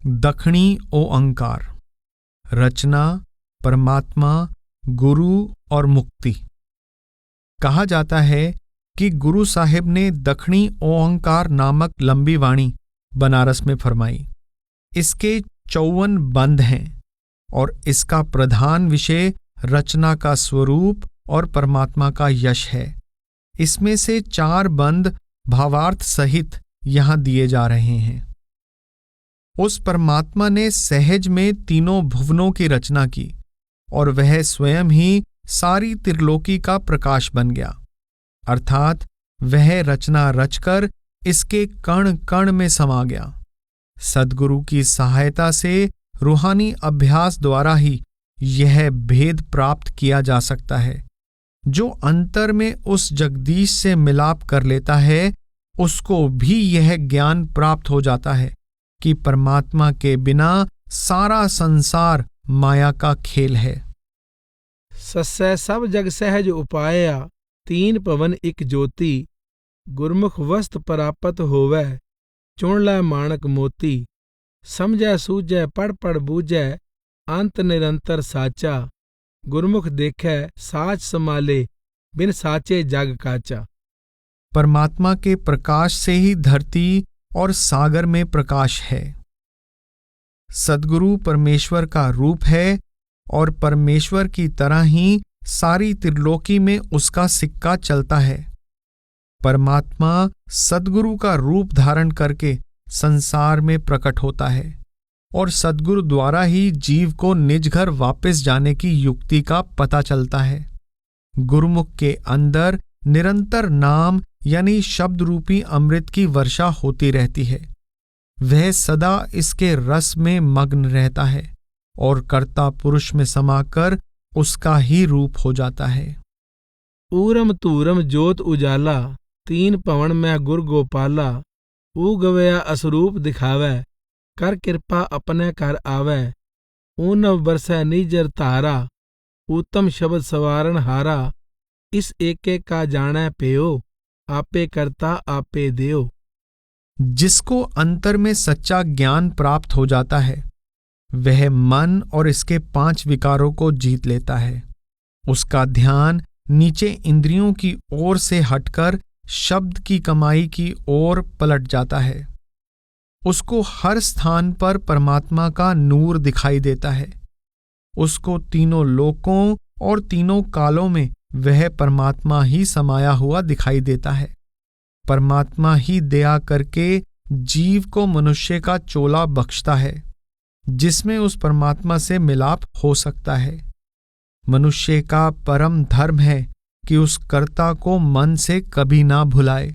दखनी ओंकार, रचना, परमात्मा, गुरु और मुक्ति। कहा जाता है कि गुरु साहिब ने दखनी ओंकार नामक लंबी वाणी बनारस में फरमाई। इसके 54 बंद हैं और इसका प्रधान विषय रचना का स्वरूप और परमात्मा का यश है। इसमें से 4 बंद भावार्थ सहित यहां दिए जा रहे हैं। उस परमात्मा ने सहज में तीनों भुवनों की रचना की और वह स्वयं ही सारी त्रिलोकी का प्रकाश बन गया, अर्थात वह रचना रचकर इसके कण कण में समा गया। सद्गुरु की सहायता से रूहानी अभ्यास द्वारा ही यह भेद प्राप्त किया जा सकता है। जो अंतर में उस जगदीश से मिलाप कर लेता है, उसको भी यह ज्ञान प्राप्त हो जाता है कि परमात्मा के बिना सारा संसार माया का खेल है। सस्सै सब जग सहज उपाया, 3 पवन इक ज्योति। गुरमुख वस्त प्राप्त होवै, चुन लै माणक मोती। समझै सूझै पढ़ पढ़ बूझै, अंत निरंतर साचा। गुरमुख देखै साच समाले, बिन साचे जग काचा। परमात्मा के प्रकाश से ही धरती और सागर में प्रकाश है। सद्गुरु परमेश्वर का रूप है और परमेश्वर की तरह ही सारी त्रिलोकी में उसका सिक्का चलता है। परमात्मा सद्गुरु का रूप धारण करके संसार में प्रकट होता है और सद्गुरु द्वारा ही जीव को निज घर वापस जाने की युक्ति का पता चलता है। गुरुमुख के अंदर निरंतर नाम यानी शब्द रूपी अमृत की वर्षा होती रहती है। वह सदा इसके रस में मग्न रहता है और कर्ता पुरुष में समाकर उसका ही रूप हो जाता है। ऊरम तूरम ज्योत उजाला, 3 पवन में गुर गोपाला। ऊ गवया असरूप दिखावै, कर कृपा अपने कर आवै। ऊनव बरसै निजर तारा, उत्तम शब्द सवारण हारा। इस एके का जानै पेयो, आपे करता आपे देओ। जिसको अंतर में सच्चा ज्ञान प्राप्त हो जाता है, वह मन और इसके 5 विकारों को जीत लेता है। उसका ध्यान नीचे इंद्रियों की ओर से हटकर शब्द की कमाई की ओर पलट जाता है। उसको हर स्थान पर परमात्मा का नूर दिखाई देता है। उसको तीनों लोकों और तीनों कालों में वह परमात्मा ही समाया हुआ दिखाई देता है। परमात्मा ही दया करके जीव को मनुष्य का चोला बख्शता है, जिसमें उस परमात्मा से मिलाप हो सकता है। मनुष्य का परम धर्म है कि उस कर्ता को मन से कभी ना भुलाए।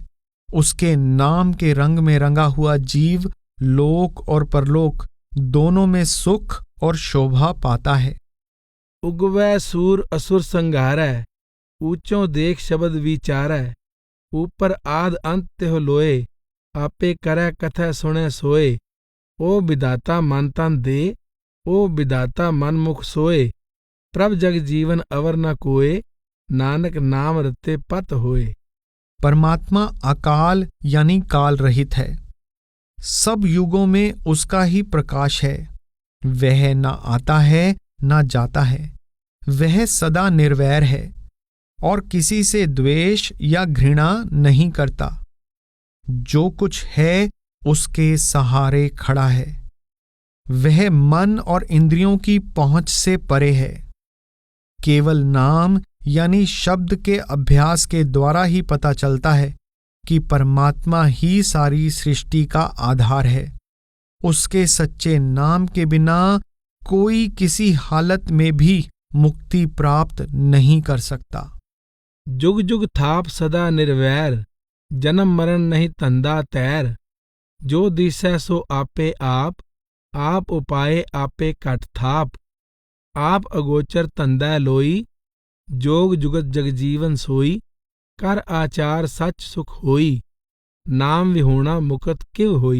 उसके नाम के रंग में रंगा हुआ जीव लोक और परलोक दोनों में सुख और शोभा पाता है। उगवै सूर असुर संघारै, ऊंचों देख शब्द विचारै। ऊपर आद अंत तिह लोए, आपे करै कथै सुनै सोए। ओ विदाता मन तन दे, ओ विदाता मन मुख सोए। प्रभ जग जीवन अवर न कोए, नानक नाम रते पत होए। परमात्मा अकाल यानी काल रहित है। सब युगों में उसका ही प्रकाश है। वह न आता है न जाता है। वह सदा निर्वैर है और किसी से द्वेष या घृणा नहीं करता। जो कुछ है उसके सहारे खड़ा है। वह मन और इंद्रियों की पहुंच से परे है। केवल नाम यानी शब्द के अभ्यास के द्वारा ही पता चलता है कि परमात्मा ही सारी सृष्टि का आधार है। उसके सच्चे नाम के बिना कोई किसी हालत में भी मुक्ति प्राप्त नहीं कर सकता। जुग जुग थाप सदा निर्वैर, जन्म मरण नहीं तंदा तैर। जो दिसै सो आपे आप उपाय आपे कट थाप। आप अगोचर तंदै लोई, जोग जुगत जगजीवन सोई। कर आचार सच सुख होई, नाम विहोणा मुकत किव होई।